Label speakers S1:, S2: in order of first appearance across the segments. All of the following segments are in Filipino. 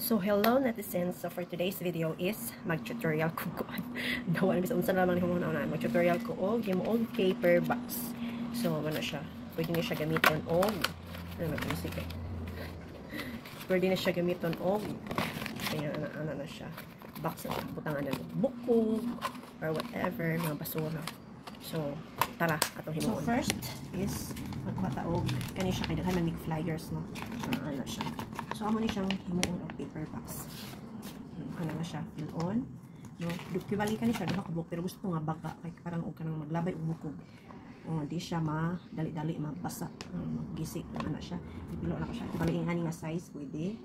S1: So hello netizens, so for today's video is mag-tutorial ko nawala bisa unsa naman mo na mag-tutorial ko og yung paper box. So ano siya, pwede niya siya gamiton og music. Pwede niya siya gamiton og kaya ano na siya, box na butangan na buko or whatever, mga basura. So tara atong himuon. So first is magkuha ta og kani siya kay daghan mag flyers no. Ano siya. So, amo ni siyang himuon og paper box. Ano na siya, fill on. No, dukibali ka ni siya, duha ka buhok, pero gusto ko nga baga, kay parang og kanang maglabay og bukog. Di siya madali-dali mabasa, magisik na siya. Ipilo na ko siya. Ibali nga nga size, pwede.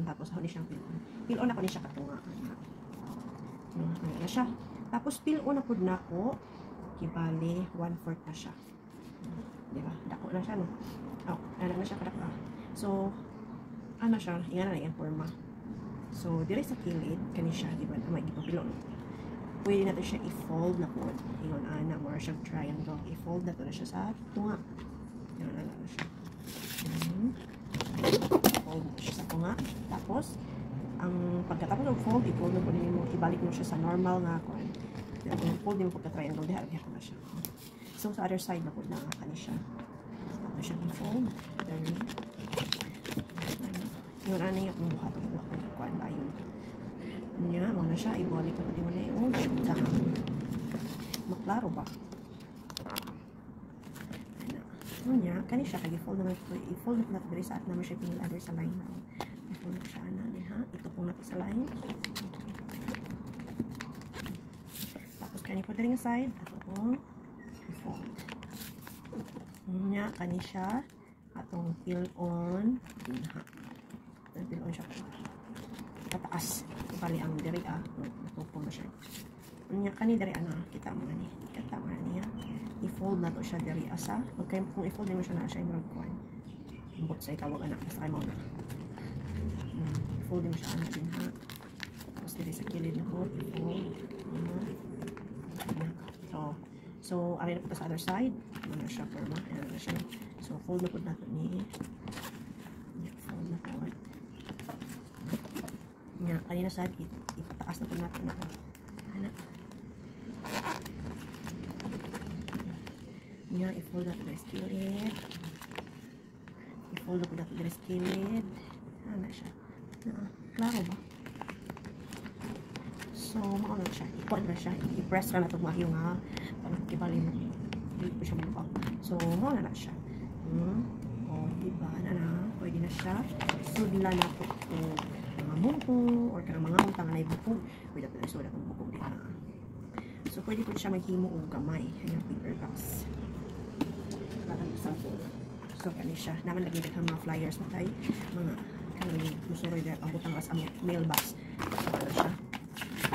S1: Tapos, ako ni siyang fill on. Fill on ako ni siya katunga. Ano na siya. Tapos, fill on na po na ko, kibali, 1/4 na siya. Diba? Dako na siya, no? Ano na siya kadaka. So, ano siya, ingana na yung forma. So, dire sa kilid, kani siya, di ba, may gipapilon. Pwede natin siya i-fold na po. Ingon, ana, more siyang triangle. I-fold na to na siya sa tunga. Yan na siya. Fold na siya sa tunga. Tapos, ang pagkatapos ng fold, i-fold na po ninyo mo, ibalik mo siya sa normal nga kuan. Fold din mo pagka-triangle, diha na siya. So, sa other side na po na kani siya. Tapos siya i-fold. Yun, ano yung mukha ito mo kung kuhaan ba yun. Yan, mga na siya, ibalik ko di mo na yung maklaro ba? Ano niya, kani siya, kag-i-fold naman ito. I-fold natin natin sa at naman siya pinilagay sa line. I-fold natin siya na, ha? Ito po natin sa line. Tapos, kani po din yung side. Ito po, i-fold. Yan, kani siya. Atong fill on. Ha? Fill on siya po. Pataas. Bali ang diri natupo na siya. Nya kani diri ana kita mo ni. Kita mo niya. I-fold na to siya diri asa. Pagka kung i-fold mo siya na siya imong kuan. Imbot sa tawag ana sa mo na. I-fold mo siya ana din ha. Tapos diri sa kilid na ko i-fold. So ari na po sa other side. Ano siya forma. Ano na siya. So fold na po nato ni. Fold na po. Nga, kanina sa ipataas na po natin ako. Nga, i-fold natin na skillet. I-fold na po natin na skillet. Ano siya? Klaro ba? So, maano siya. I-fold na siya. I-press na natin mahyo nga. Parang kibali mo. Hindi po siya malupang. So, maano na siya. Diba? Pwede na siya. Sudla na po mga buko or kanang mga untang na ibukog. Pwede natin isulat ang bukog din na. So, pwede po siya maghimo o gamay. Ayan, paper box. Parang sample. So, kani siya. Naman lagi ng mga flyers na tayo. Mga kanang musuroy na ang butang as ang mailbox. So, ano siya.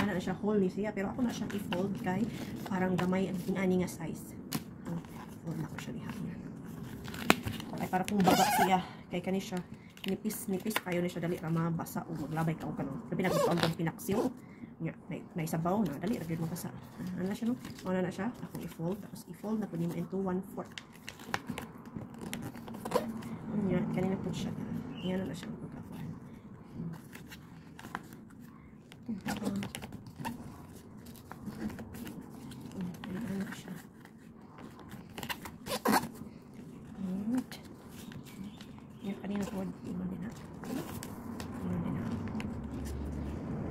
S1: Ano na siya, whole ni siya. Pero ako na siya i-fold kay parang gamay ang inani nga size. Fold na ko siya liha. Ay, para kung baga siya. Kay kani siya. Nipis kayo na siya dali ra mabasa o maglabay ka o kanon. Labi nagtuon kang pinaksiw. Nya, naisabaw na dali ra gyud mo basa. Ano na siya no? Ano na siya? Ako i-fold tapos i-fold na pud nimo into 1/4. Nya, kanina pud siya. Yan na siya pagkakuan. Ano na siya? Yan kanina po iman din ha.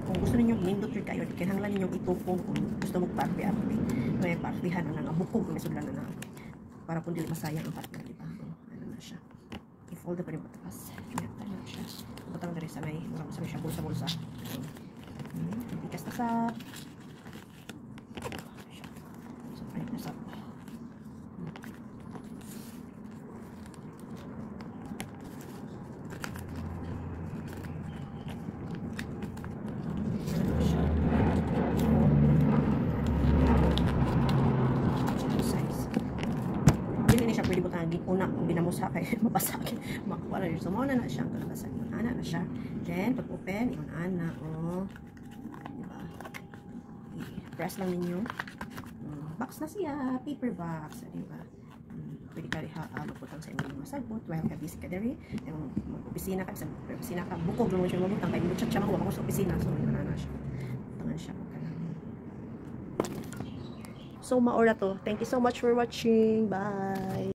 S1: Kung gusto ninyong inindot yun kayo, kinahanglan ninyong itupong kung gusto mong party-arty. May partihan na nga bukog kung isudlan na para kung dili masayang ang partner, diba? Ano na siya. I-fold na pa rin patakas. Kinakta na siya. Butang na rin sanay. Marami sa siya bulsa-bulsa. Ikas na sa so, panik na sa pwede mo tangin una kung binamusa kay mapasakit makuha na so mauna na siya kalabasa yun ana na siya then pag open yun ana diba press lang ninyo box na siya paper box diba pwede ka riha magputang sa imong mga sagbot while ka busy ka diri yung opisina ka sa opisina ka bukog mo siya mabutang kay mo chat siya makuha ko sa opisina so na siya tangan siya so maora to. Thank you so much for watching. Bye.